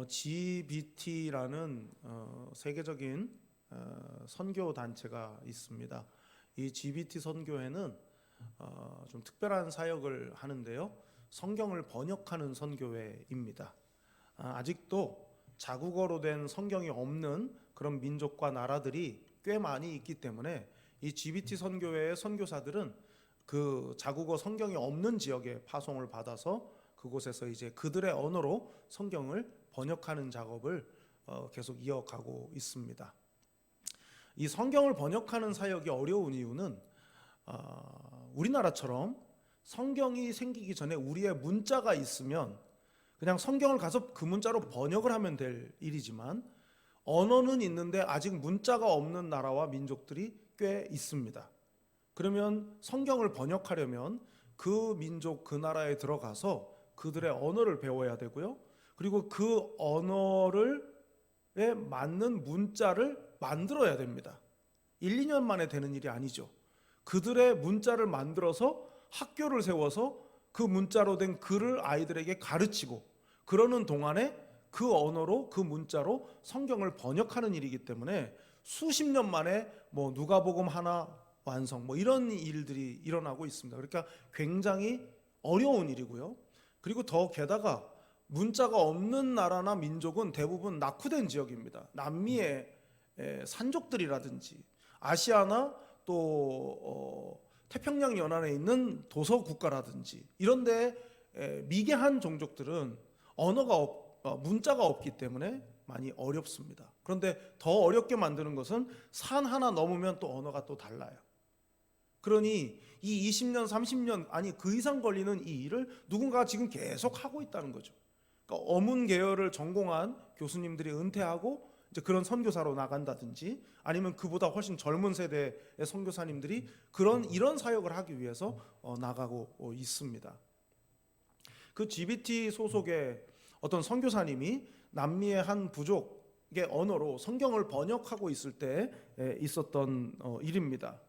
GBT라는 세계적인 선교 단체가 있습니다. 이 GBT 선교회는 좀 특별한 사역을 하는데요. 성경을 번역하는 선교회입니다. 아직도 자국어로 된 성경이 없는 그런 민족과 나라들이 꽤 많이 있기 때문에 이 GBT 선교회의 선교사들은 그 자국어 성경이 없는 지역에 파송을 받아서 그곳에서 이제 그들의 언어로 성경을 번역하는 작업을 계속 이어가고 있습니다. 이 성경을 번역하는 사역이 어려운 이유는 우리나라처럼 성경이 생기기 전에 우리의 문자가 있으면 그냥 성경을 가서 그 문자로 번역을 하면 될 일이지만, 언어는 있는데 아직 문자가 없는 나라와 민족들이 꽤 있습니다. 그러면 성경을 번역하려면 그 민족, 그 나라에 들어가서 그들의 언어를 배워야 되고요. 그리고 그 언어에 맞는 문자를 만들어야 됩니다. 1, 2년 만에 되는 일이 아니죠. 그들의 문자를 만들어서 학교를 세워서 그 문자로 된 글을 아이들에게 가르치고, 그러는 동안에 그 언어로, 그 문자로 성경을 번역하는 일이기 때문에 수십 년 만에 누가복음 하나 완성 이런 일들이 일어나고 있습니다. 그러니까 굉장히 어려운 일이고요. 그리고 더 게다가 문자가 없는 나라나 민족은 대부분 낙후된 지역입니다. 남미의 산족들이라든지 아시아나 또 태평양 연안에 있는 도서 국가라든지 이런 데 미개한 종족들은 문자가 없기 때문에 많이 어렵습니다. 그런데 더 어렵게 만드는 것은 산 하나 넘으면 또 언어가 또 달라요. 그러니 이 20년, 30년 아니 그 이상 걸리는 이 일을 누군가가 지금 계속 하고 있다는 거죠. 그러니까 어문 계열을 전공한 교수님들이 은퇴하고 이제 그런 선교사로 나간다든지, 아니면 그보다 훨씬 젊은 세대의 선교사님들이 이런 사역을 하기 위해서 나가고 있습니다. 그 GBT 소속의 어떤 선교사님이 남미의 한 부족의 언어로 성경을 번역하고 있을 때 있었던 일입니다.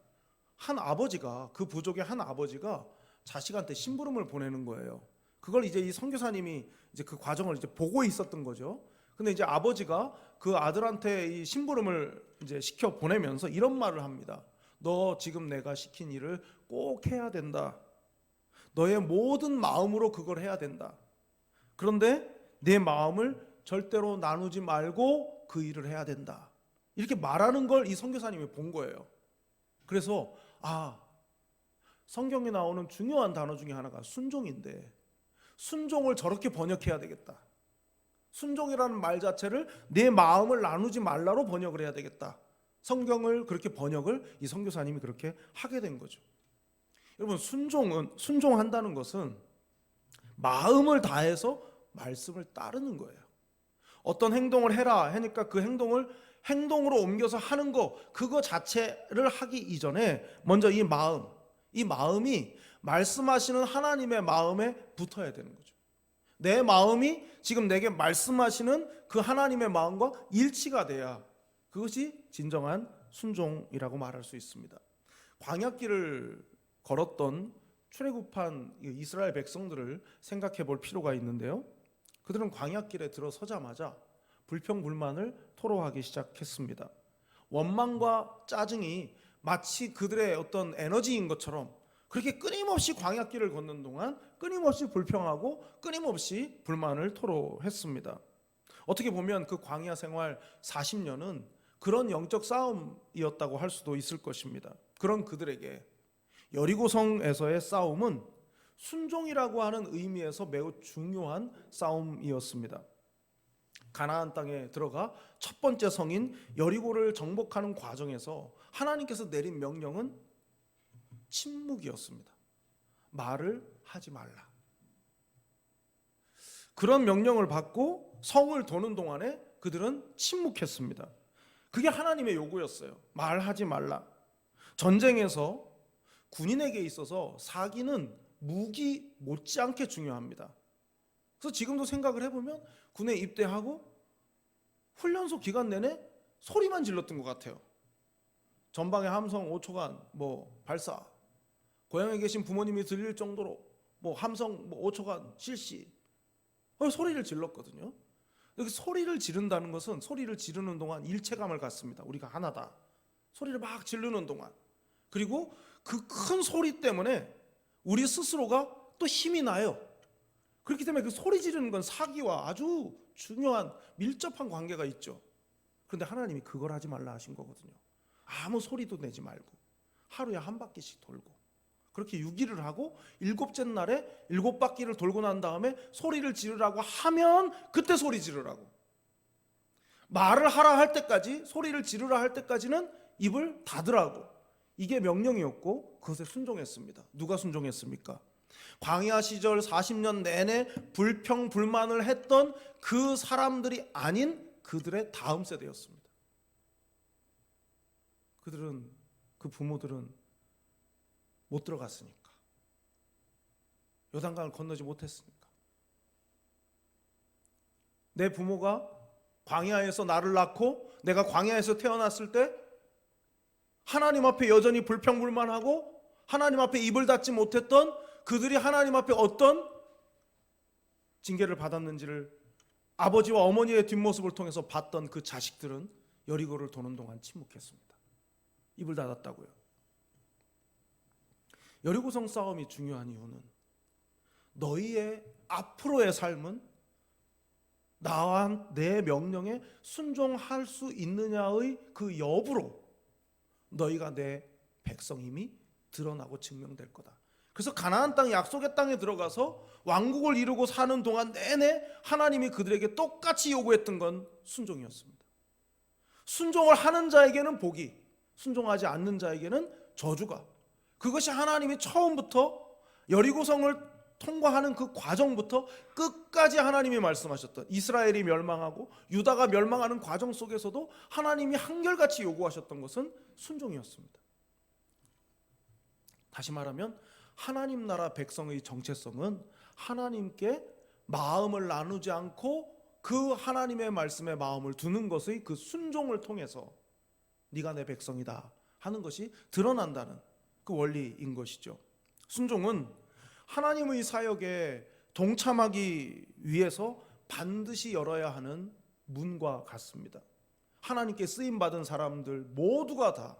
그 부족의 한 아버지가 자식한테 심부름을 보내는 거예요. 그걸 이제 이 선교사님이 이제 그 과정을 이제 보고 있었던 거죠. 근데 이제 아버지가 그 아들한테 이 심부름을 이제 시켜 보내면서 이런 말을 합니다. 너 지금 내가 시킨 일을 꼭 해야 된다. 너의 모든 마음으로 그걸 해야 된다. 그런데 내 마음을 절대로 나누지 말고 그 일을 해야 된다. 이렇게 말하는 걸 이 선교사님이 본 거예요. 그래서 성경에 나오는 중요한 단어 중에 하나가 순종인데, 순종을 저렇게 번역해야 되겠다. 순종이라는 말 자체를 내 마음을 나누지 말라로 번역을 해야 되겠다. 성경을 그렇게 번역을 이 선교사님이 그렇게 하게 된 거죠. 여러분, 순종한다는 것은 마음을 다해서 말씀을 따르는 거예요. 어떤 행동을 해라 하니까 그 행동을 행동으로 옮겨서 하는 그거 자체를 하기 이전에 먼저 이 마음이 말씀하시는 하나님의 마음에 붙어야 되는 거죠. 내 마음이 지금 내게 말씀하시는 그 하나님의 마음과 일치가 돼야 그것이 진정한 순종이라고 말할 수 있습니다. 광야길을 걸었던 출애굽한 이스라엘 백성들을 생각해 볼 필요가 있는데요. 그들은 광야길에 들어서자마자 불평불만을 토로하기 시작했습니다. 원망과 짜증이 마치 그들의 어떤 에너지인 것처럼 그렇게 끊임없이 광야길을 걷는 동안 끊임없이 불평하고 끊임없이 불만을 토로했습니다. 어떻게 보면 그 광야 생활 40년은 그런 영적 싸움이었다고 할 수도 있을 것입니다. 그런 그들에게 여리고성에서의 싸움은 순종이라고 하는 의미에서 매우 중요한 싸움이었습니다. 가나안 땅에 들어가 첫 번째 성인 여리고를 정복하는 과정에서 하나님께서 내린 명령은 침묵이었습니다. 말을 하지 말라. 그런 명령을 받고 성을 도는 동안에 그들은 침묵했습니다. 그게 하나님의 요구였어요. 말하지 말라. 전쟁에서 군인에게 있어서 사기는 무기 못지않게 중요합니다. 그래서 지금도 생각을 해보면 군에 입대하고 훈련소 기간 내내 소리만 질렀던 것 같아요. 전방에 함성 5초간 발사, 고향에 계신 부모님이 들릴 정도로 함성 5초간 실시, 소리를 질렀거든요. 여기 소리를 지른다는 것은 소리를 지르는 동안 일체감을 갖습니다. 우리가 하나다. 소리를 막 지르는 동안. 그리고 그 큰 소리 때문에 우리 스스로가 또 힘이 나요. 그렇기 때문에 그 소리 지르는 건 사기와 아주 중요한 밀접한 관계가 있죠. 그런데 하나님이 그걸 하지 말라 하신 거거든요. 아무 소리도 내지 말고 하루에 한 바퀴씩 돌고, 그렇게 6일을 하고 7째 날에 7바퀴를 돌고 난 다음에 소리를 지르라고 하면 그때 소리 지르라고. 말을 하라 할 때까지, 소리를 지르라 할 때까지는 입을 닫으라고. 이게 명령이었고 그것에 순종했습니다. 누가 순종했습니까? 광야 시절 40년 내내 불평불만을 했던 그 사람들이 아닌 그들의 다음 세대였습니다. 그 부모들은 못 들어갔으니까, 요단강을 건너지 못했으니까. 내 부모가 광야에서 나를 낳고 내가 광야에서 태어났을 때 하나님 앞에 여전히 불평불만하고 하나님 앞에 입을 닫지 못했던 그들이 하나님 앞에 어떤 징계를 받았는지를 아버지와 어머니의 뒷모습을 통해서 봤던 그 자식들은 여리고를 도는 동안 침묵했습니다. 입을 닫았다고요. 여리고성 싸움이 중요한 이유는 너희의 앞으로의 삶은 나와 내 명령에 순종할 수 있느냐의 그 여부로 너희가 내 백성임이 드러나고 증명될 거다. 그래서 가나안 땅, 약속의 땅에 들어가서 왕국을 이루고 사는 동안 내내 하나님이 그들에게 똑같이 요구했던 건 순종이었습니다. 순종을 하는 자에게는 복이, 순종하지 않는 자에게는 저주가. 그것이 하나님이 처음부터 여리고성을 통과하는 그 과정부터 끝까지 하나님이 말씀하셨던, 이스라엘이 멸망하고 유다가 멸망하는 과정 속에서도 하나님이 한결같이 요구하셨던 것은 순종이었습니다. 다시 말하면 하나님 나라 백성의 정체성은 하나님께 마음을 나누지 않고 그 하나님의 말씀에 마음을 두는 것의 그 순종을 통해서 네가 내 백성이다 하는 것이 드러난다는 그 원리인 것이죠. 순종은 하나님의 사역에 동참하기 위해서 반드시 열어야 하는 문과 같습니다. 하나님께 쓰임받은 사람들 모두가 다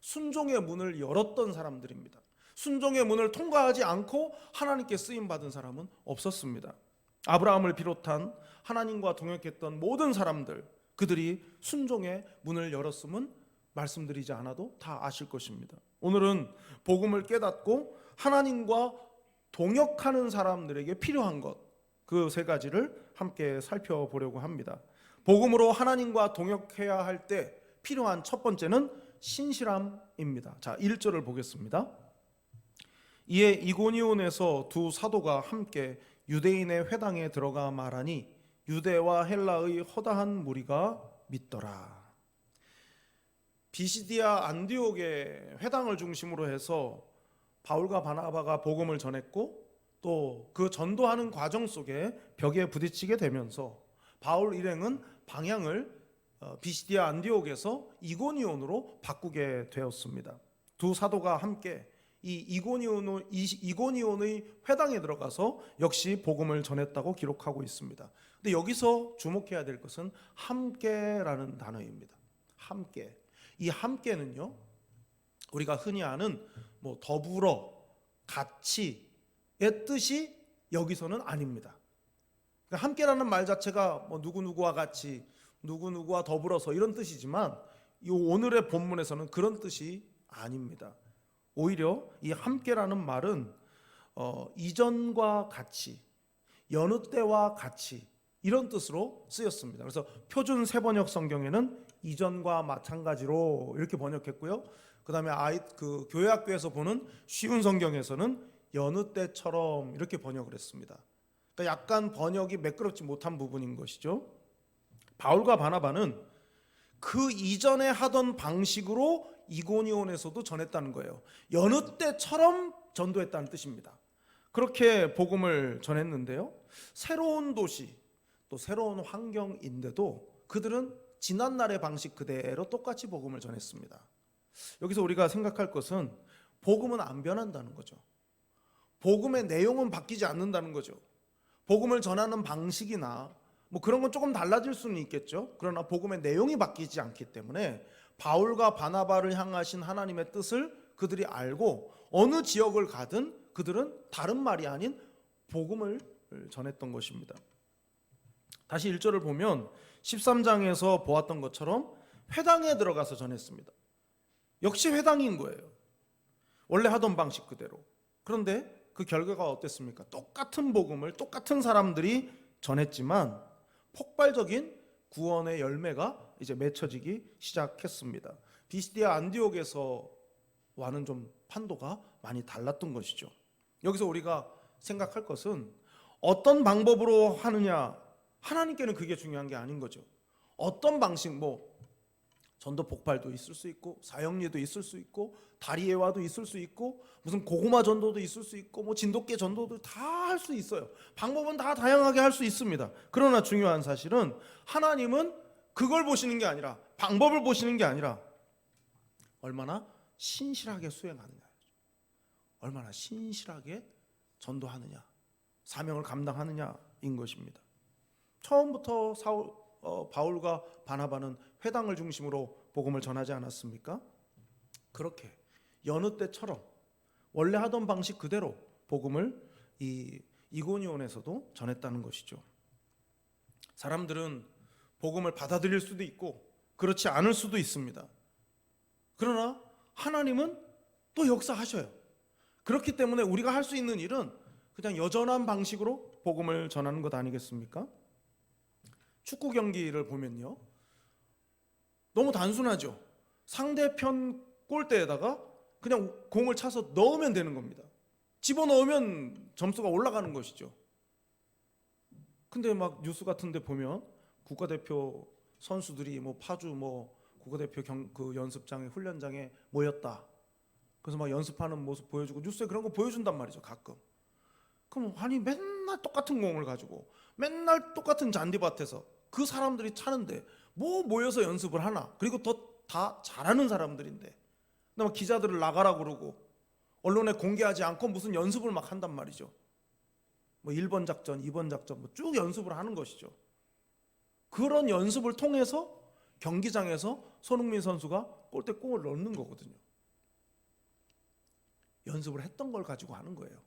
순종의 문을 열었던 사람들입니다. 순종의 문을 통과하지 않고 하나님께 쓰임받은 사람은 없었습니다. 아브라함을 비롯한 하나님과 동역했던 모든 사람들, 그들이 순종의 문을 열었음은 말씀드리지 않아도 다 아실 것입니다. 오늘은 복음을 깨닫고 하나님과 동역하는 사람들에게 필요한 것, 그 세 가지를 함께 살펴보려고 합니다. 복음으로 하나님과 동역해야 할 때 필요한 첫 번째는 신실함입니다. 자, 1절을 보겠습니다. 이에 이고니온에서 두 사도가 함께 유대인의 회당에 들어가 말하니 유대와 헬라의 허다한 무리가 믿더라. 비시디아 안디옥의 회당을 중심으로 해서 바울과 바나바가 복음을 전했고 또 그 전도하는 과정 속에 벽에 부딪히게 되면서 바울 일행은 방향을 비시디아 안디옥에서 이고니온으로 바꾸게 되었습니다. 두 사도가 함께 이 이고니온의 회당에 들어가서 역시 복음을 전했다고 기록하고 있습니다. 근데 여기서 주목해야 될 것은 함께라는 단어입니다. 함께. 이 함께는요, 우리가 흔히 아는 뭐 더불어, 같이의 뜻이 여기서는 아닙니다. 그러니까 함께라는 말 자체가 뭐 누구누구와 같이, 누구누구와 더불어서 이런 뜻이지만 이 오늘의 본문에서는 그런 뜻이 아닙니다. 오히려 이 함께라는 말은 이전과 같이, 여느 때와 같이 이런 뜻으로 쓰였습니다. 그래서 표준 세번역 성경에는 이전과 마찬가지로 이렇게 번역했고요. 그다음에 그 교회학교에서 보는 쉬운 성경에서는 여느 때처럼 이렇게 번역을 했습니다. 그러니까 약간 번역이 매끄럽지 못한 부분인 것이죠. 바울과 바나바는 그 이전에 하던 방식으로 이고니온에서도 전했다는 거예요. 여느 때처럼 전도했다는 뜻입니다. 그렇게 복음을 전했는데요, 새로운 도시 또 새로운 환경인데도 그들은 지난날의 방식 그대로 똑같이 복음을 전했습니다. 여기서 우리가 생각할 것은 복음은 안 변한다는 거죠. 복음의 내용은 바뀌지 않는다는 거죠. 복음을 전하는 방식이나 뭐 그런 건 조금 달라질 수는 있겠죠. 그러나 복음의 내용이 바뀌지 않기 때문에 바울과 바나바를 향하신 하나님의 뜻을 그들이 알고 어느 지역을 가든 그들은 다른 말이 아닌 복음을 전했던 것입니다. 다시 1절을 보면 13장에서 보았던 것처럼 회당에 들어가서 전했습니다. 역시 회당인 거예요. 원래 하던 방식 그대로. 그런데 그 결과가 어땠습니까? 똑같은 복음을 똑같은 사람들이 전했지만 폭발적인 구원의 열매가 이제 맺혀지기 시작했습니다. 비시디아 안디옥에서와는 좀 판도가 많이 달랐던 것이죠. 여기서 우리가 생각할 것은 어떤 방법으로 하느냐, 하나님께는 그게 중요한 게 아닌 거죠. 어떤 방식, 뭐 전도 폭발도 있을 수 있고 사형리도 있을 수 있고 다리예화도 있을 수 있고 무슨 고구마 전도도 있을 수 있고 뭐 진돗개 전도도 다 할 수 있어요. 방법은 다 다양하게 할 수 있습니다. 그러나 중요한 사실은 하나님은 그걸 보시는 게 아니라, 방법을 보시는 게 아니라 얼마나 신실하게 수행하느냐, 얼마나 신실하게 전도하느냐, 사명을 감당하느냐인 것입니다. 처음부터 바울과 바나바는 회당을 중심으로 복음을 전하지 않았습니까? 그렇게 여느 때처럼 원래 하던 방식 그대로 복음을 이고니온에서도 전했다는 것이죠. 사람들은 복음을 받아들일 수도 있고 그렇지 않을 수도 있습니다. 그러나 하나님은 또 역사하셔요. 그렇기 때문에 우리가 할 수 있는 일은 그냥 여전한 방식으로 복음을 전하는 것 아니겠습니까? 축구 경기를 보면요, 너무 단순하죠. 상대편 골대에다가 그냥 공을 차서 넣으면 되는 겁니다. 집어넣으면 점수가 올라가는 것이죠. 근데 막 뉴스 같은 데 보면 국가대표 선수들이 뭐 파주 뭐 국가대표 그 연습장에 훈련장에 모였다. 그래서 막 연습하는 모습 보여주고 뉴스에 그런 거 보여준단 말이죠, 가끔. 그럼 아니 맨날 똑같은 공을 가지고 맨날 똑같은 잔디밭에서 그 사람들이 차는데 뭐 모여서 연습을 하나. 그리고 다 잘하는 사람들인데 막 기자들을 나가라 그러고 언론에 공개하지 않고 무슨 연습을 막 한단 말이죠. 뭐 1번 작전, 2번 작전 뭐 쭉 연습을 하는 것이죠. 그런 연습을 통해서 경기장에서 손흥민 선수가 골대골을 넣는 거거든요. 연습을 했던 걸 가지고 하는 거예요.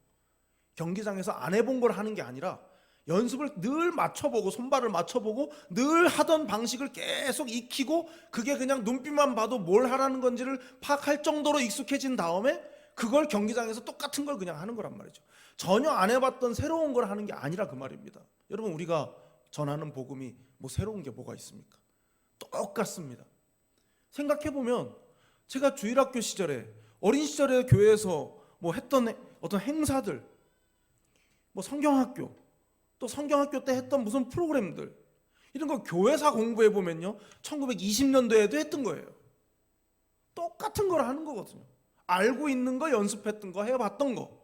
경기장에서 안 해본 걸 하는 게 아니라 연습을 늘 맞춰보고 손발을 맞춰보고 늘 하던 방식을 계속 익히고 그게 그냥 눈빛만 봐도 뭘 하라는 건지를 파악할 정도로 익숙해진 다음에 그걸 경기장에서 똑같은 걸 그냥 하는 거란 말이죠. 전혀 안 해봤던 새로운 걸 하는 게 아니라 그 말입니다. 여러분, 우리가 전하는 복음이 뭐 새로운 게 뭐가 있습니까? 똑같습니다. 생각해보면 제가 주일학교 시절에 어린 시절에 교회에서 뭐 했던 어떤 행사들, 뭐 성경학교, 또 성경학교 때 했던 무슨 프로그램들, 이런 거 교회사 공부해 보면요 1920년도에도 했던 거예요. 똑같은 걸 하는 거거든요. 알고 있는 거, 연습했던 거, 해봤던 거.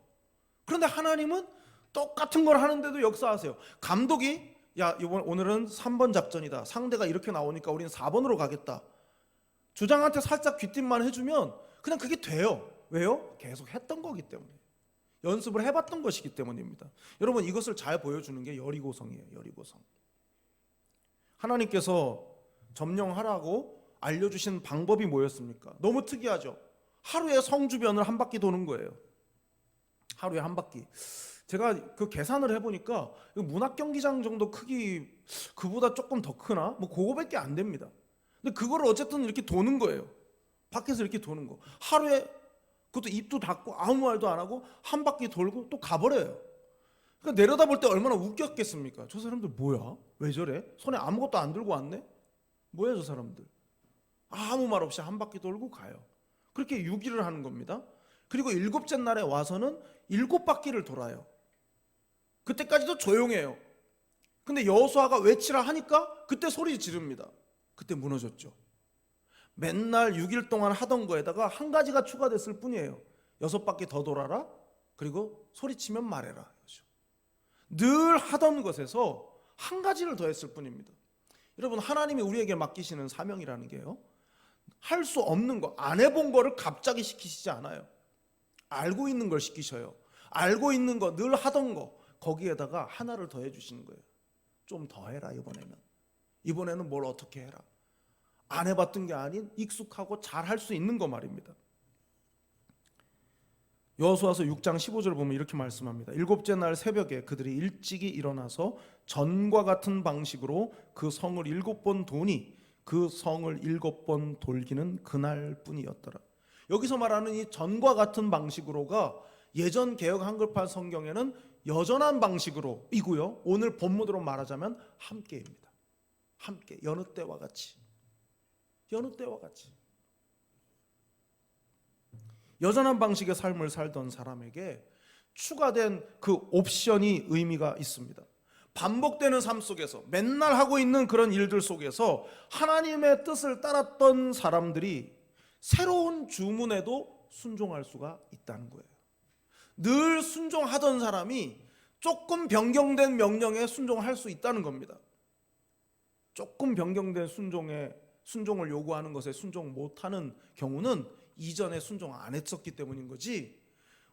그런데 하나님은 똑같은 걸 하는데도 역사하세요. 감독이 오늘은 3번 작전이다, 상대가 이렇게 나오니까 우리는 4번으로 가겠다, 주장한테 살짝 귀띔만 해주면 그냥 그게 돼요. 왜요? 계속 했던 거기 때문에, 연습을 해봤던 것이기 때문입니다. 여러분, 이것을 잘 보여주는 게 여리고성이에요. 여리고성. 하나님께서 점령하라고 알려주신 방법이 뭐였습니까? 너무 특이하죠. 하루에 성 주변을 한 바퀴 도는 거예요. 하루에 한 바퀴. 제가 그 계산을 해보니까 문학경기장 정도 크기, 그보다 조금 더 크나? 뭐 그거밖에 안 됩니다. 근데 그거를 어쨌든 이렇게 도는 거예요. 밖에서 이렇게 도는 거. 하루에, 그것도 입도 닫고 아무 말도 안 하고 한 바퀴 돌고 또 가버려요. 그러니까 내려다볼 때 얼마나 웃겼겠습니까? 저 사람들 뭐야? 왜 저래? 손에 아무것도 안 들고 왔네? 뭐야 저 사람들? 아무 말 없이 한 바퀴 돌고 가요. 그렇게 6일을 하는 겁니다. 그리고 7째 날에 와서는 7바퀴를 돌아요. 그때까지도 조용해요. 근데 여호수아가 외치라 하니까 그때 소리 지릅니다. 그때 무너졌죠. 맨날 6일 동안 하던 거에다가 한 가지가 추가됐을 뿐이에요. 6바퀴 더 돌아라, 그리고 소리치면 말해라. 늘 하던 것에서 한 가지를 더 했을 뿐입니다. 여러분, 하나님이 우리에게 맡기시는 사명이라는 게요, 할 수 없는 거, 안 해본 거를 갑자기 시키시지 않아요. 알고 있는 걸 시키셔요. 알고 있는 거, 늘 하던 거, 거기에다가 하나를 더 해주시는 거예요. 좀 더 해라. 이번에는 뭘 어떻게 해라. 안 해봤던 게 아닌 익숙하고 잘 할 수 있는 거 말입니다. 여호수아서 6장 15절 보면 이렇게 말씀합니다. 일곱째 날 새벽에 그들이 일찍이 일어나서 전과 같은 방식으로 그 성을 7번 도니 그 성을 7번 돌기는 그날뿐이었더라. 여기서 말하는 이 전과 같은 방식으로가 예전 개역 한글판 성경에는 여전한 방식으로 이고요. 오늘 본문으로 말하자면 함께입니다. 함께 여느 때와 같이. 여전한 방식의 삶을 살던 사람에게 추가된 그 옵션이 의미가 있습니다. 반복되는 삶 속에서 맨날 하고 있는 그런 일들 속에서 하나님의 뜻을 따랐던 사람들이 새로운 주문에도 순종할 수가 있다는 거예요. 늘 순종하던 사람이 조금 변경된 명령에 순종할 수 있다는 겁니다. 조금 변경된 순종을 요구하는 것에 순종 못하는 경우는 이전에 순종 안 했었기 때문인 거지,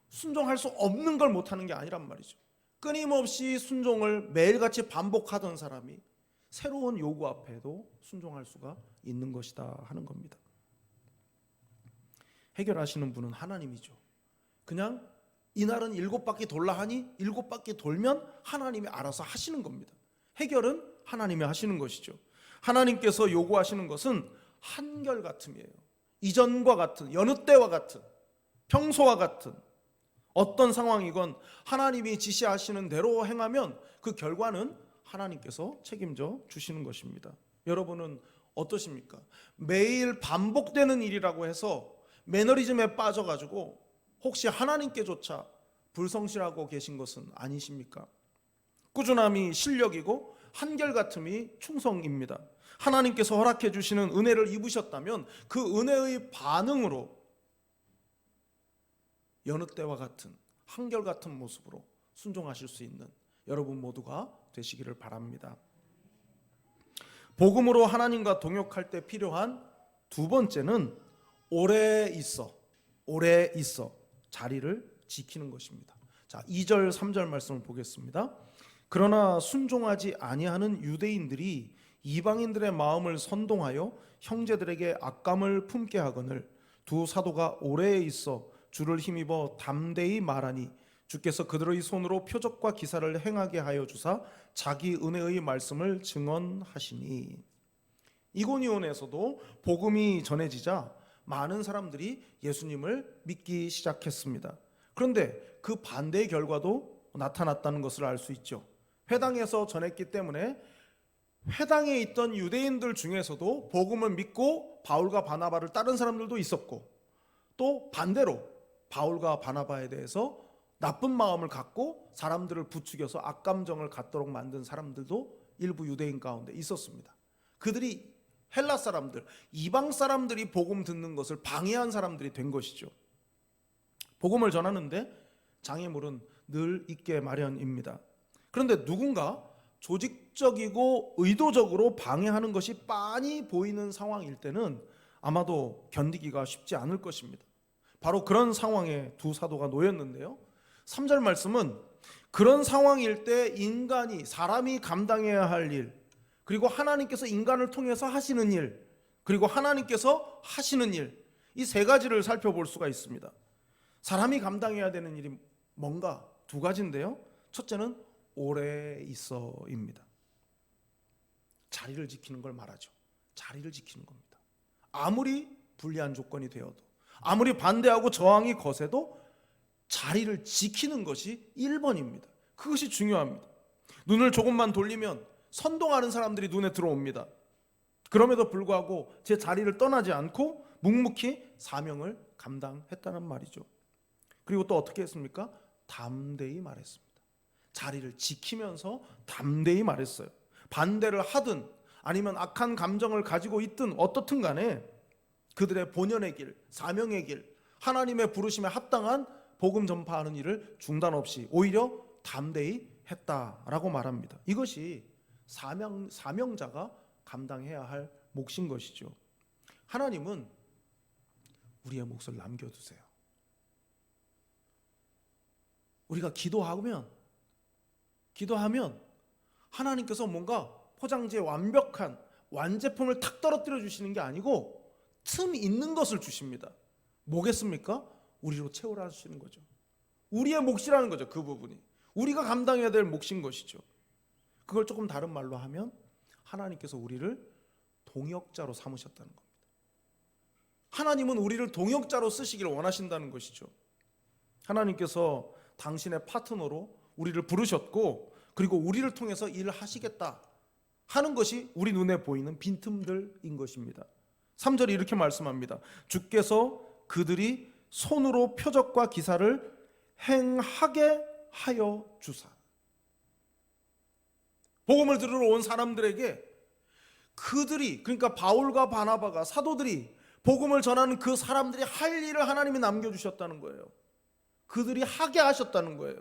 순종할 수 없는 걸 못하는 게 아니란 말이죠. 끊임없이 순종을 매일같이 반복하던 사람이 새로운 요구 앞에도 순종할 수가 있는 것이다 하는 겁니다. 해결하시는 분은 하나님이죠. 그냥 이날은 7바퀴 돌라 하니 7바퀴 돌면 하나님이 알아서 하시는 겁니다. 해결은 하나님이 하시는 것이죠. 하나님께서 요구하시는 것은 한결같음이에요. 이전과 같은, 여느 때와 같은, 평소와 같은 어떤 상황이건 하나님이 지시하시는 대로 행하면 그 결과는 하나님께서 책임져 주시는 것입니다. 여러분은 어떠십니까? 매일 반복되는 일이라고 해서 매너리즘에 빠져가지고 혹시 하나님께조차 불성실하고 계신 것은 아니십니까? 꾸준함이 실력이고 한결같음이 충성입니다. 하나님께서 허락해 주시는 은혜를 입으셨다면 그 은혜의 반응으로 여느 때와 같은 한결같은 모습으로 순종하실 수 있는 여러분 모두가 되시기를 바랍니다. 복음으로 하나님과 동역할 때 필요한 두 번째는 오래 있어 자리를 지키는 것입니다. 자, 2절 3절 말씀을 보겠습니다. 그러나 순종하지 아니하는 유대인들이 이방인들의 마음을 선동하여 형제들에게 악감을 품게 하거늘 두 사도가 오래 있어 주를 힘입어 담대히 말하니 주께서 그들의 손으로 표적과 기사를 행하게 하여 주사 자기 은혜의 말씀을 증언하시니. 이고니온에서도 복음이 전해지자 많은 사람들이 예수님을 믿기 시작했습니다. 그런데 그 반대의 결과도 나타났다는 것을 알 수 있죠. 회당에서 전했기 때문에 회당에 있던 유대인들 중에서도 복음을 믿고 바울과 바나바를 따른 사람들도 있었고, 또 반대로 바울과 바나바에 대해서 나쁜 마음을 갖고 사람들을 부추겨서 악감정을 갖도록 만든 사람들도 일부 유대인 가운데 있었습니다. 그들이 헬라 사람들, 이방 사람들이 복음 듣는 것을 방해한 사람들이 된 것이죠. 복음을 전하는데 장애물은 늘 있게 마련입니다. 그런데 누군가 조직적이고 의도적으로 방해하는 것이 빤히 보이는 상황일 때는 아마도 견디기가 쉽지 않을 것입니다. 바로 그런 상황에 두 사도가 놓였는데요. 3절 말씀은 그런 상황일 때 사람이 감당해야 할 일, 그리고 하나님께서 인간을 통해서 하시는 일, 그리고 하나님께서 하시는 일, 이 세 가지를 살펴볼 수가 있습니다. 사람이 감당해야 되는 일이 뭔가 두 가지인데요. 첫째는 오래 있어입니다. 자리를 지키는 걸 말하죠. 자리를 지키는 겁니다. 아무리 불리한 조건이 되어도, 아무리 반대하고 저항이 거세도 자리를 지키는 것이 1번입니다. 그것이 중요합니다. 눈을 조금만 돌리면 선동하는 사람들이 눈에 들어옵니다. 그럼에도 불구하고 제 자리를 떠나지 않고 묵묵히 사명을 감당했다는 말이죠. 그리고 또 어떻게 했습니까? 담대히 말했습니다. 자리를 지키면서 담대히 말했어요. 반대를 하든 아니면 악한 감정을 가지고 있든 어떻든 간에 그들의 본연의 길, 사명의 길, 하나님의 부르심에 합당한 복음 전파하는 일을 중단 없이 오히려 담대히 했다라고 말합니다. 이것이 사명자가 감당해야 할 몫인 것이죠. 하나님은 우리의 몫을 남겨두세요. 우리가 기도하면 하나님께서 뭔가 포장지에 완벽한 완제품을 탁 떨어뜨려 주시는 게 아니고 틈 있는 것을 주십니다. 뭐겠습니까? 우리로 채우라 하시는 거죠. 우리의 몫이라는 거죠. 그 부분이 우리가 감당해야 될 몫인 것이죠. 그걸 조금 다른 말로 하면 하나님께서 우리를 동역자로 삼으셨다는 겁니다. 하나님은 우리를 동역자로 쓰시기를 원하신다는 것이죠. 하나님께서 당신의 파트너로 우리를 부르셨고, 그리고 우리를 통해서 일을 하시겠다 하는 것이 우리 눈에 보이는 빈틈들인 것입니다. 3절이 이렇게 말씀합니다. 주께서 그들이 손으로 표적과 기사를 행하게 하여 주사. 복음을 들으러 온 사람들에게 그들이, 그러니까 바울과 바나바가, 사도들이 복음을 전하는 그 사람들이 할 일을 하나님이 남겨주셨다는 거예요. 그들이 하게 하셨다는 거예요.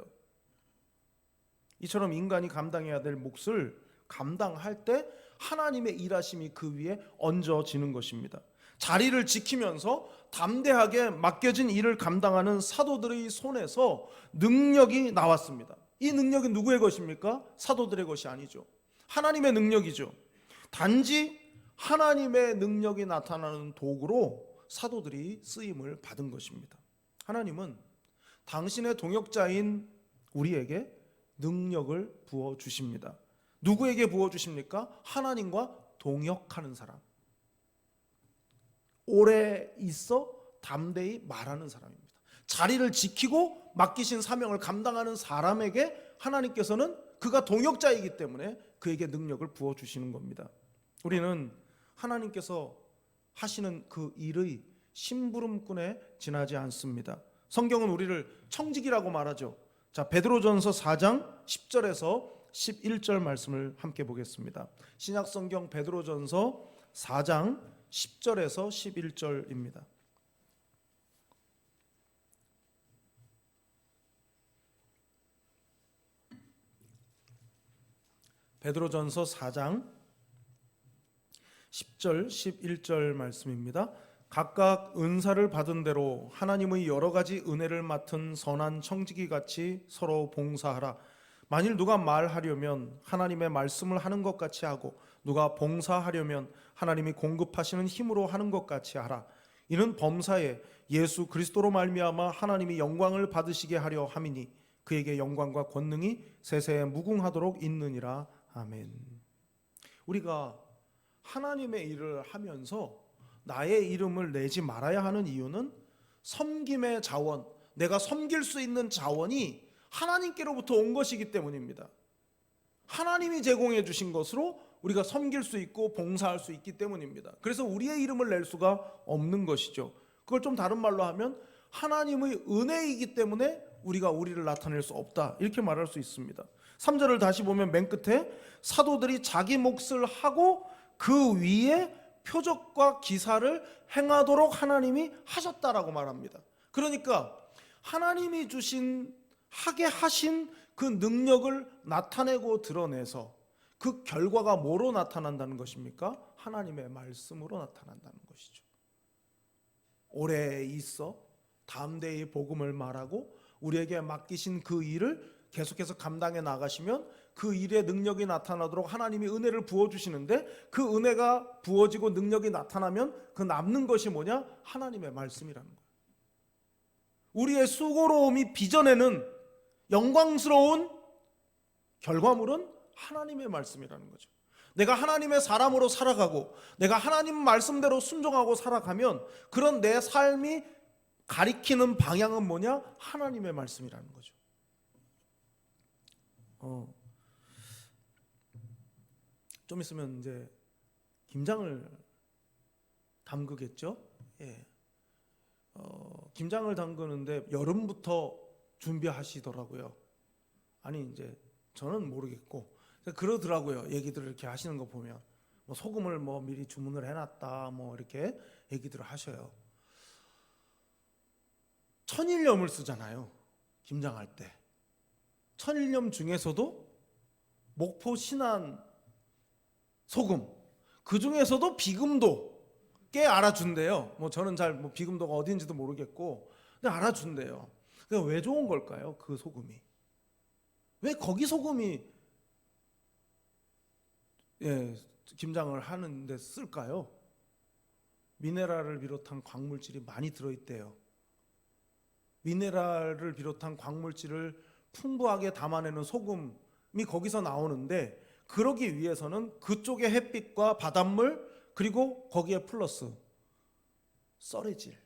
이처럼 인간이 감당해야 될 몫을 감당할 때 하나님의 일하심이 그 위에 얹어지는 것입니다. 자리를 지키면서 담대하게 맡겨진 일을 감당하는 사도들의 손에서 능력이 나왔습니다. 이 능력이 누구의 것입니까? 사도들의 것이 아니죠. 하나님의 능력이죠. 단지 하나님의 능력이 나타나는 도구로 사도들이 쓰임을 받은 것입니다. 하나님은 당신의 동역자인 우리에게 능력을 부어주십니다. 누구에게 부어주십니까? 하나님과 동역하는 사람, 오래 있어 담대히 말하는 사람입니다. 자리를 지키고 맡기신 사명을 감당하는 사람에게 하나님께서는 그가 동역자이기 때문에 그에게 능력을 부어주시는 겁니다. 우리는 하나님께서 하시는 그 일의 심부름꾼에 지나지 않습니다. 성경은 우리를 청직이라고 말하죠. 자, 베드로전서 4장 10절에서 11절 말씀을 함께 보겠습니다. 신약성경 베드로전서 4장 10절에서 11절입니다. 베드로전서 4장 10절 11절 말씀입니다. 각각 은사를 받은 대로 하나님의 여러 가지 은혜를 맡은 선한 청지기 같이 서로 봉사하라. 만일 누가 말하려면 하나님의 말씀을 하는 것 같이 하고, 누가 봉사하려면 하나님이 공급하시는 힘으로 하는 것 같이 하라. 이는 범사에 예수 그리스도로 말미암아 하나님이 영광을 받으시게 하려 함이니 그에게 영광과 권능이 세세에 무궁하도록 있느니라. 아멘. 우리가 하나님의 일을 하면서 나의 이름을 내지 말아야 하는 이유는 섬김의 자원, 내가 섬길 수 있는 자원이 하나님께로부터 온 것이기 때문입니다. 하나님이 제공해 주신 것으로 우리가 섬길 수 있고 봉사할 수 있기 때문입니다. 그래서 우리의 이름을 낼 수가 없는 것이죠. 그걸 좀 다른 말로 하면 하나님의 은혜이기 때문에 우리가 우리를 나타낼 수 없다, 이렇게 말할 수 있습니다. 3절을 다시 보면 맨 끝에 사도들이 자기 몫을 하고 그 위에 표적과 기사를 행하도록 하나님이 하셨다라고 말합니다. 그러니까 하나님이 주신, 하게 하신 그 능력을 나타내고 드러내서 그 결과가 뭐로 나타난다는 것입니까? 하나님의 말씀으로 나타난다는 것이죠. 오래 있어 담대히 복음을 말하고 우리에게 맡기신 그 일을 계속해서 감당해 나가시면 그 일의 능력이 나타나도록 하나님이 은혜를 부어주시는데, 그 은혜가 부어지고 능력이 나타나면 그 남는 것이 뭐냐? 하나님의 말씀이라는 거예요. 우리의 수고로움이 빚어내는 영광스러운 결과물은 하나님의 말씀이라는 거죠. 내가 하나님의 사람으로 살아가고 내가 하나님 말씀대로 순종하고 살아가면 그런 내 삶이 가리키는 방향은 뭐냐? 하나님의 말씀이라는 거죠. 좀 있으면 이제 김장을 담그겠죠. 예. 김장을 담그는데 여름부터 준비하시더라고요. 아니 이제 저는 모르겠고 그러더라고요. 얘기들을 이렇게 하시는 거 보면 뭐 소금을 뭐 미리 주문을 해놨다 뭐 이렇게 얘기들을 하셔요. 천일염을 쓰잖아요. 김장할 때. 천일염 중에서도 목포 신안 소금, 그 중에서도 비금도 꽤 알아준대요. 뭐 저는 잘 뭐 비금도가 어딘지도 모르겠고, 근데 알아준대요. 그러니까 왜 좋은 걸까요? 그 소금이 왜 거기 소금이 김장을 하는데 쓸까요? 미네랄을 비롯한 광물질이 많이 들어있대요. 미네랄을 비롯한 광물질을 풍부하게 담아내는 소금이 거기서 나오는데, 그러기 위해서는 그쪽의 햇빛과 바닷물, 그리고 거기에 플러스 썰해질,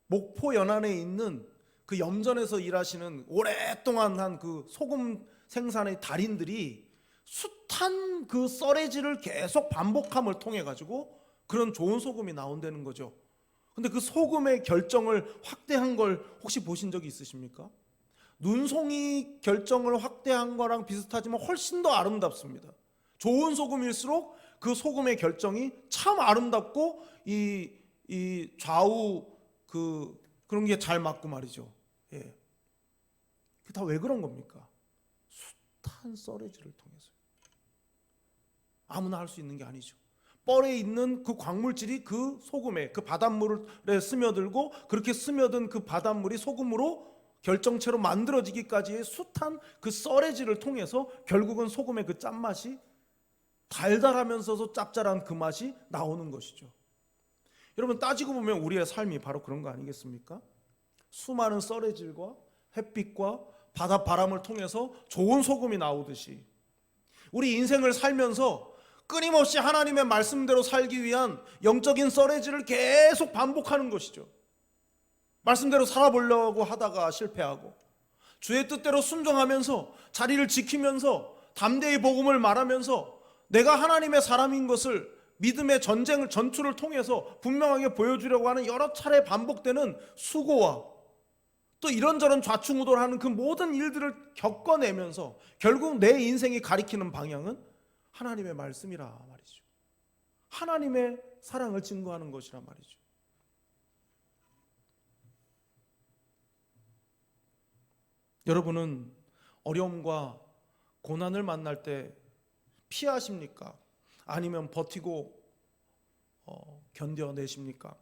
목포 연안에 있는 그 염전에서 일하시는 오랫동안 한 그 소금 생산의 달인들이 숱한 그 썰해질을 계속 반복함을 통해 가지고 그런 좋은 소금이 나온다는 거죠. 근데 그 소금의 결정을 확대한 걸 혹시 보신 적이 있으십니까? 눈송이 결정을 확대한 거랑 비슷하지만 훨씬 더 아름답습니다. 좋은 소금일수록 그 소금의 결정이 참 아름답고 이 좌우 그런 게 잘 맞고 말이죠. 예. 그게 다 왜 그런 겁니까? 숱한 썰해질을 통해서. 아무나 할 수 있는 게 아니죠. 뻘에 있는 그 광물질이 그 소금에, 그 바닷물에 스며들고, 그렇게 스며든 그 바닷물이 소금으로 결정체로 만들어지기까지의 숱한 그 썰해질을 통해서 결국은 소금의 그 짠맛이, 달달하면서도 짭짤한 그 맛이 나오는 것이죠. 여러분, 따지고 보면 우리의 삶이 바로 그런 거 아니겠습니까? 수많은 썰해질과 햇빛과 바닷바람을 통해서 좋은 소금이 나오듯이 우리 인생을 살면서 끊임없이 하나님의 말씀대로 살기 위한 영적인 썰해질을 계속 반복하는 것이죠. 말씀대로 살아보려고 하다가 실패하고, 주의 뜻대로 순종하면서 자리를 지키면서 담대히 복음을 말하면서 내가 하나님의 사람인 것을 믿음의 전투를 통해서 분명하게 보여주려고 하는 여러 차례 반복되는 수고와 또 이런저런 좌충우돌하는 그 모든 일들을 겪어내면서 결국 내 인생이 가리키는 방향은 하나님의 말씀이라 말이죠. 하나님의 사랑을 증거하는 것이라 말이죠. 여러분은 어려움과 고난을 만날 때 피하십니까? 아니면 버티고 견뎌내십니까?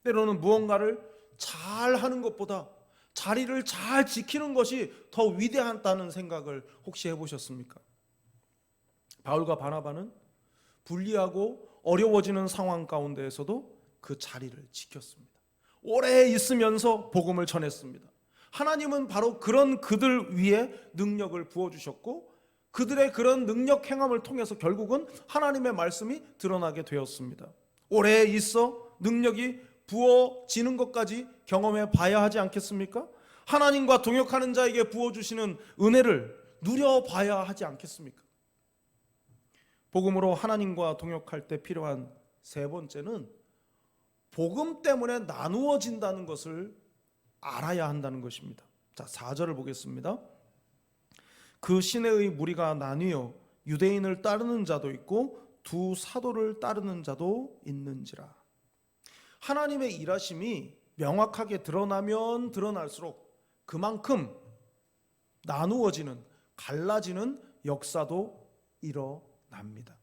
때로는 무언가를 잘 하는 것보다 자리를 잘 지키는 것이 더 위대하다는 생각을 혹시 해보셨습니까? 바울과 바나바는 불리하고 어려워지는 상황 가운데에서도 그 자리를 지켰습니다. 오래 있으면서 복음을 전했습니다. 하나님은 바로 그런 그들 위에 능력을 부어주셨고, 그들의 그런 능력 행함을 통해서 결국은 하나님의 말씀이 드러나게 되었습니다. 오래 있어 능력이 부어지는 것까지 경험해 봐야 하지 않겠습니까? 하나님과 동역하는 자에게 부어주시는 은혜를 누려봐야 하지 않겠습니까? 복음으로 하나님과 동역할 때 필요한 세 번째는 복음 때문에 나누어진다는 것을 알아야 한다는 것입니다. 자, 4절을 보겠습니다. 그 시내의 무리가 나뉘어 유대인을 따르는 자도 있고 두 사도를 따르는 자도 있는지라. 하나님의 일하심이 명확하게 드러나면 드러날수록 그만큼 나누어지는, 갈라지는 역사도 일어납니다.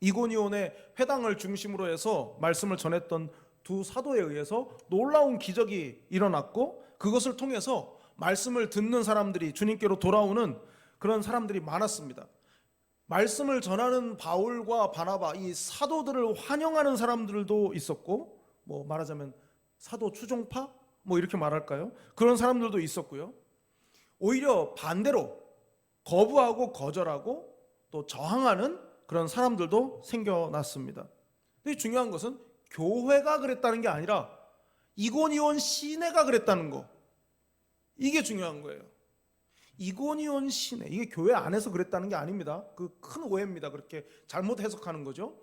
이고니온의 회당을 중심으로 해서 말씀을 전했던 두 사도에 의해서 놀라운 기적이 일어났고, 그것을 통해서 말씀을 듣는 사람들이 주님께로 돌아오는 그런 사람들이 많았습니다. 말씀을 전하는 바울과 바나바, 이 사도들을 환영하는 사람들도 있었고, 뭐 말하자면 사도 추종파? 뭐 이렇게 말할까요? 그런 사람들도 있었고요. 오히려 반대로 거부하고 거절하고 또 저항하는 그런 사람들도 생겨났습니다. 근데 중요한 것은 교회가 그랬다는 게 아니라 이고니온 시내가 그랬다는 거, 이게 중요한 거예요. 이고니온 시내, 이게 교회 안에서 그랬다는 게 아닙니다. 그 큰 오해입니다. 그렇게 잘못 해석하는 거죠.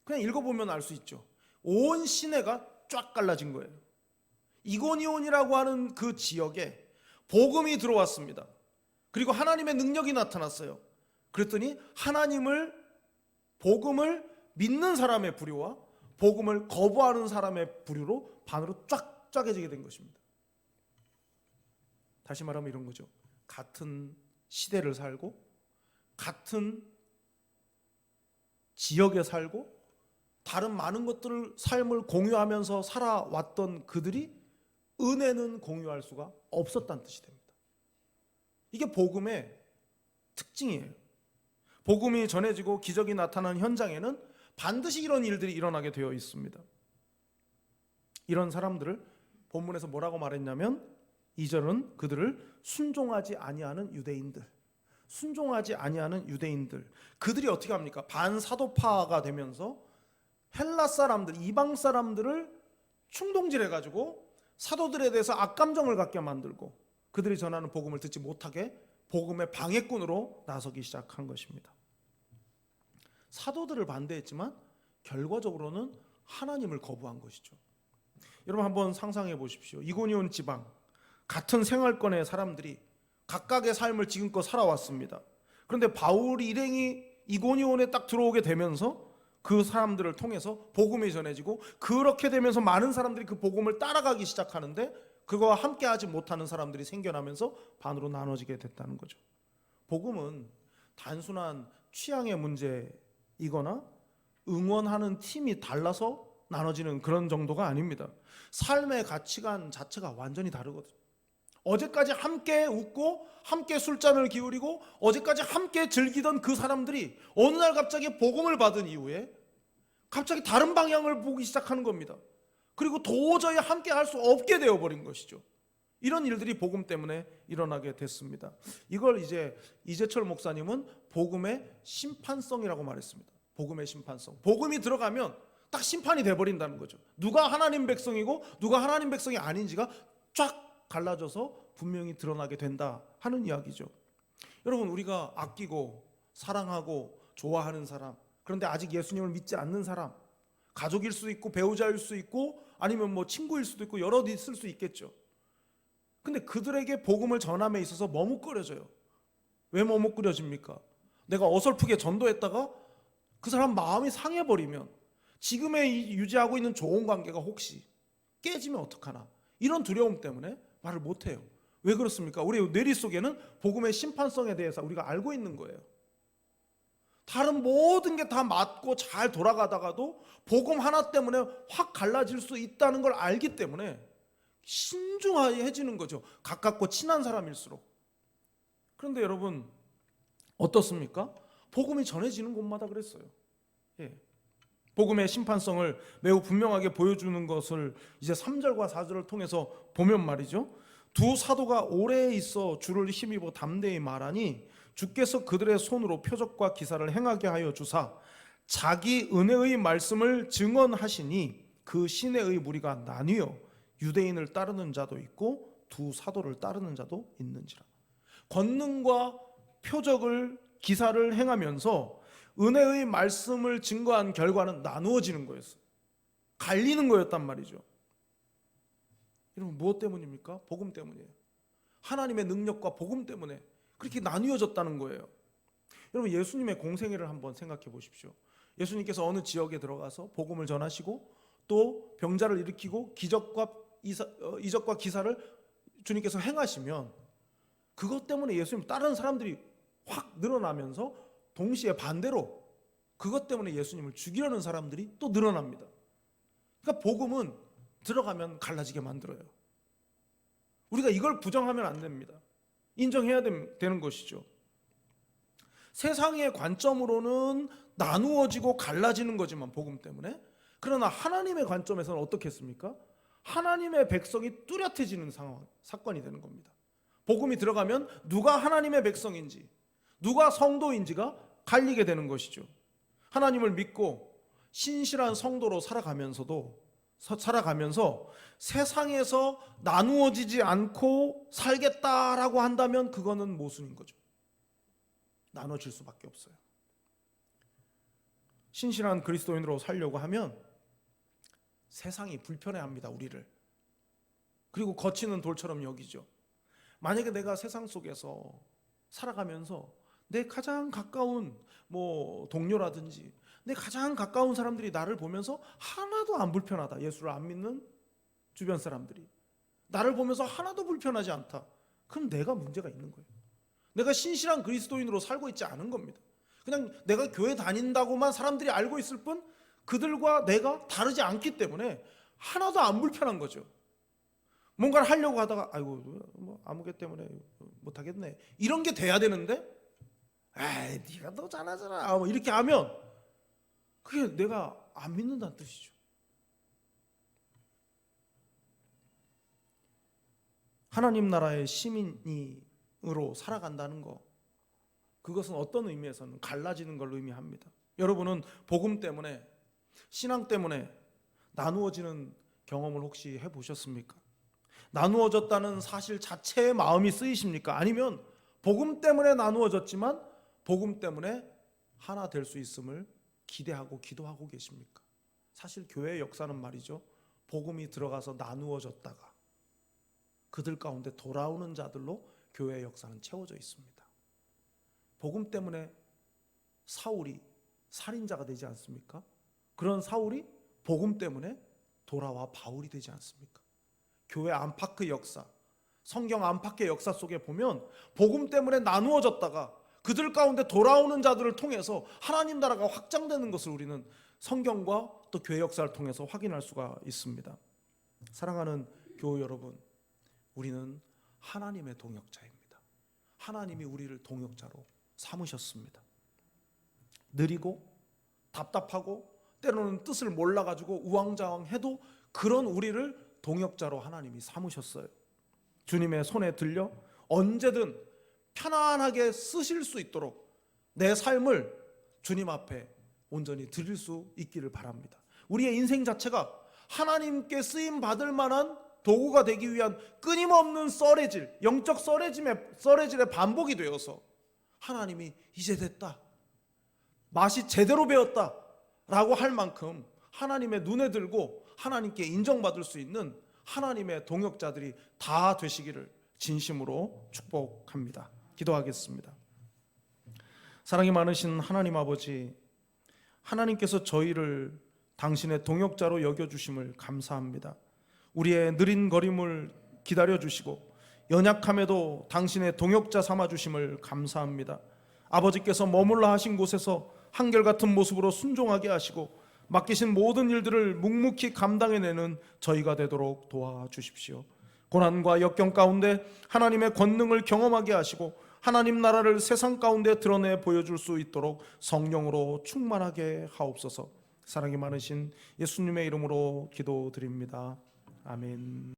그냥 읽어보면 알 수 있죠. 온 시내가 쫙 갈라진 거예요. 이고니온이라고 하는 그 지역에 복음이 들어왔습니다. 그리고 하나님의 능력이 나타났어요. 그랬더니 복음을 믿는 사람의 부류와 복음을 거부하는 사람의 부류로 반으로 쫙 쪼개지게 된 것입니다. 다시 말하면 이런 거죠. 같은 시대를 살고 같은 지역에 살고 다른 많은 것들을 삶을 공유하면서 살아왔던 그들이 은혜는 공유할 수가 없었다는 뜻이 됩니다. 이게 복음의 특징이에요. 복음이 전해지고 기적이 나타나는 현장에는 반드시 이런 일들이 일어나게 되어 있습니다. 이런 사람들을 본문에서 뭐라고 말했냐면 2절은 그들을 순종하지 아니하는 유대인들, 순종하지 아니하는 유대인들. 그들이 어떻게 합니까? 반사도파가 되면서 헬라 사람들, 이방 사람들을 충동질해가지고 사도들에 대해서 악감정을 갖게 만들고 그들이 전하는 복음을 듣지 못하게 복음의 방해꾼으로 나서기 시작한 것입니다. 사도들을 반대했지만 결과적으로는 하나님을 거부한 것이죠. 여러분 한번 상상해 보십시오. 이고니온 지방 같은 생활권의 사람들이 각각의 삶을 지금껏 살아왔습니다. 그런데 바울 일행이 이고니온에 딱 들어오게 되면서 그 사람들을 통해서 복음이 전해지고 그렇게 되면서 많은 사람들이 그 복음을 따라가기 시작하는데 그거와 함께하지 못하는 사람들이 생겨나면서 반으로 나눠지게 됐다는 거죠. 복음은 단순한 취향의 문제이거나 응원하는 팀이 달라서 나눠지는 그런 정도가 아닙니다. 삶의 가치관 자체가 완전히 다르거든요. 어제까지 함께 웃고 함께 술잔을 기울이고 어제까지 함께 즐기던 그 사람들이 어느 날 갑자기 복음을 받은 이후에 갑자기 다른 방향을 보기 시작하는 겁니다. 그리고 도저히 함께 할 수 없게 되어버린 것이죠. 이런 일들이 복음 때문에 일어나게 됐습니다. 이걸 이제 이재철 목사님은 복음의 심판성이라고 말했습니다. 복음의 심판성. 복음이 들어가면 딱 심판이 돼버린다는 거죠. 누가 하나님 백성이고 누가 하나님 백성이 아닌지가 쫙 갈라져서 분명히 드러나게 된다 하는 이야기죠. 여러분 우리가 아끼고 사랑하고 좋아하는 사람, 그런데 아직 예수님을 믿지 않는 사람, 가족일 수도 있고 배우자일 수도 있고 아니면 뭐 친구일 수도 있고 여러 있을 수 있겠죠. 근데 그들에게 복음을 전함에 있어서 머뭇거려져요. 왜 머뭇거려집니까? 내가 어설프게 전도했다가 그 사람 마음이 상해버리면 지금의 유지하고 있는 좋은 관계가 혹시 깨지면 어떡하나, 이런 두려움 때문에 말을 못해요. 왜 그렇습니까? 우리 뇌리 속에는 복음의 심판성에 대해서 우리가 알고 있는 거예요. 다른 모든 게 다 맞고 잘 돌아가다가도 복음 하나 때문에 확 갈라질 수 있다는 걸 알기 때문에 신중해지는 거죠. 가깝고 친한 사람일수록. 그런데 여러분 어떻습니까? 복음이 전해지는 곳마다 그랬어요. 예. 복음의 심판성을 매우 분명하게 보여주는 것을 이제 3절과 4절을 통해서 보면 말이죠. 두 사도가 오래 있어 주를 힘입어 담대히 말하니 주께서 그들의 손으로 표적과 기사를 행하게 하여 주사 자기 은혜의 말씀을 증언하시니 그 시내의 무리가 나뉘어 유대인을 따르는 자도 있고 두 사도를 따르는 자도 있는지라. 권능과 표적을 기사를 행하면서 은혜의 말씀을 증거한 결과는 나누어지는 거였어요. 갈리는 거였단 말이죠. 여러분 무엇 때문입니까? 복음 때문이에요. 하나님의 능력과 복음 때문에 그렇게 나뉘어졌다는 거예요. 여러분 예수님의 공생애를 한번 생각해 보십시오. 예수님께서 어느 지역에 들어가서 복음을 전하시고 또 병자를 일으키고 이적과 기사를 주님께서 행하시면 그것 때문에 예수님 따르는 사람들이 확 늘어나면서 동시에 반대로 그것 때문에 예수님을 죽이려는 사람들이 또 늘어납니다. 그러니까 복음은 들어가면 갈라지게 만들어요. 우리가 이걸 부정하면 안 됩니다. 인정해야 되는 것이죠. 세상의 관점으로는 나누어지고 갈라지는 거지만 복음 때문에, 그러나 하나님의 관점에서는 어떻겠습니까? 하나님의 백성이 뚜렷해지는 사건이 되는 겁니다. 복음이 들어가면 누가 하나님의 백성인지 누가 성도인지가 갈리게 되는 것이죠. 하나님을 믿고 신실한 성도로 살아가면서 세상에서 나누어지지 않고 살겠다라고 한다면 그거는 모순인 거죠. 나눠질 수밖에 없어요. 신실한 그리스도인으로 살려고 하면 세상이 불편해합니다, 우리를. 그리고 거치는 돌처럼 여기죠. 만약에 내가 세상 속에서 살아가면서 내 가장 가까운 동료라든지 내 가장 가까운 사람들이 나를 보면서 하나도 안 불편하다, 예수를 안 믿는 주변 사람들이 나를 보면서 하나도 불편하지 않다, 그럼 내가 문제가 있는 거예요. 내가 신실한 그리스도인으로 살고 있지 않은 겁니다. 그냥 내가 교회 다닌다고만 사람들이 알고 있을 뿐 그들과 내가 다르지 않기 때문에 하나도 안 불편한 거죠. 뭔가를 하려고 하다가 아이고 아무개 때문에 못하겠네, 이런 게 돼야 되는데 에이 네가 더 잘하잖아 뭐 이렇게 하면 그게 내가 안 믿는다는 뜻이죠. 하나님 나라의 시민으로 살아간다는 거, 그것은 어떤 의미에서는 갈라지는 걸 의미합니다. 여러분은 복음 때문에, 신앙 때문에 나누어지는 경험을 혹시 해보셨습니까? 나누어졌다는 사실 자체의 마음이 쓰이십니까? 아니면 복음 때문에 나누어졌지만 복음 때문에 하나 될 수 있음을 기대하고 기도하고 계십니까? 사실 교회의 역사는 말이죠, 복음이 들어가서 나누어졌다가 그들 가운데 돌아오는 자들로 교회의 역사는 채워져 있습니다. 복음 때문에 사울이 살인자가 되지 않습니까? 그런 사울이 복음 때문에 돌아와 바울이 되지 않습니까? 교회 안팎의 역사, 성경 안팎의 역사 속에 보면 복음 때문에 나누어졌다가 그들 가운데 돌아오는 자들을 통해서 하나님 나라가 확장되는 것을 우리는 성경과 또 교회 역사를 통해서 확인할 수가 있습니다. 사랑하는 교우 여러분, 우리는 하나님의 동역자입니다. 하나님이 우리를 동역자로 삼으셨습니다. 느리고 답답하고 때로는 뜻을 몰라가지고 우왕좌왕해도 그런 우리를 동역자로 하나님이 삼으셨어요. 주님의 손에 들려 언제든 편안하게 쓰실 수 있도록 내 삶을 주님 앞에 온전히 드릴 수 있기를 바랍니다. 우리의 인생 자체가 하나님께 쓰임 받을 만한 도구가 되기 위한 끊임없는 썰해질, 영적 썰해질의 반복이 되어서 하나님이 이제 됐다, 맛이 제대로 배웠다 라고 할 만큼 하나님의 눈에 들고 하나님께 인정받을 수 있는 하나님의 동역자들이 다 되시기를 진심으로 축복합니다. 기도하겠습니다. 사랑이 많으신 하나님 아버지, 하나님께서 저희를 당신의 동역자로 여겨주심을 감사합니다. 우리의 느린 걸음을 기다려주시고 연약함에도 당신의 동역자 삼아주심을 감사합니다. 아버지께서 머물러 하신 곳에서 한결같은 모습으로 순종하게 하시고 맡기신 모든 일들을 묵묵히 감당해내는 저희가 되도록 도와주십시오. 고난과 역경 가운데 하나님의 권능을 경험하게 하시고 하나님 나라를 세상 가운데 드러내 보여줄 수 있도록 성령으로 충만하게 하옵소서. 사랑이 많으신 예수님의 이름으로 기도드립니다. 아멘.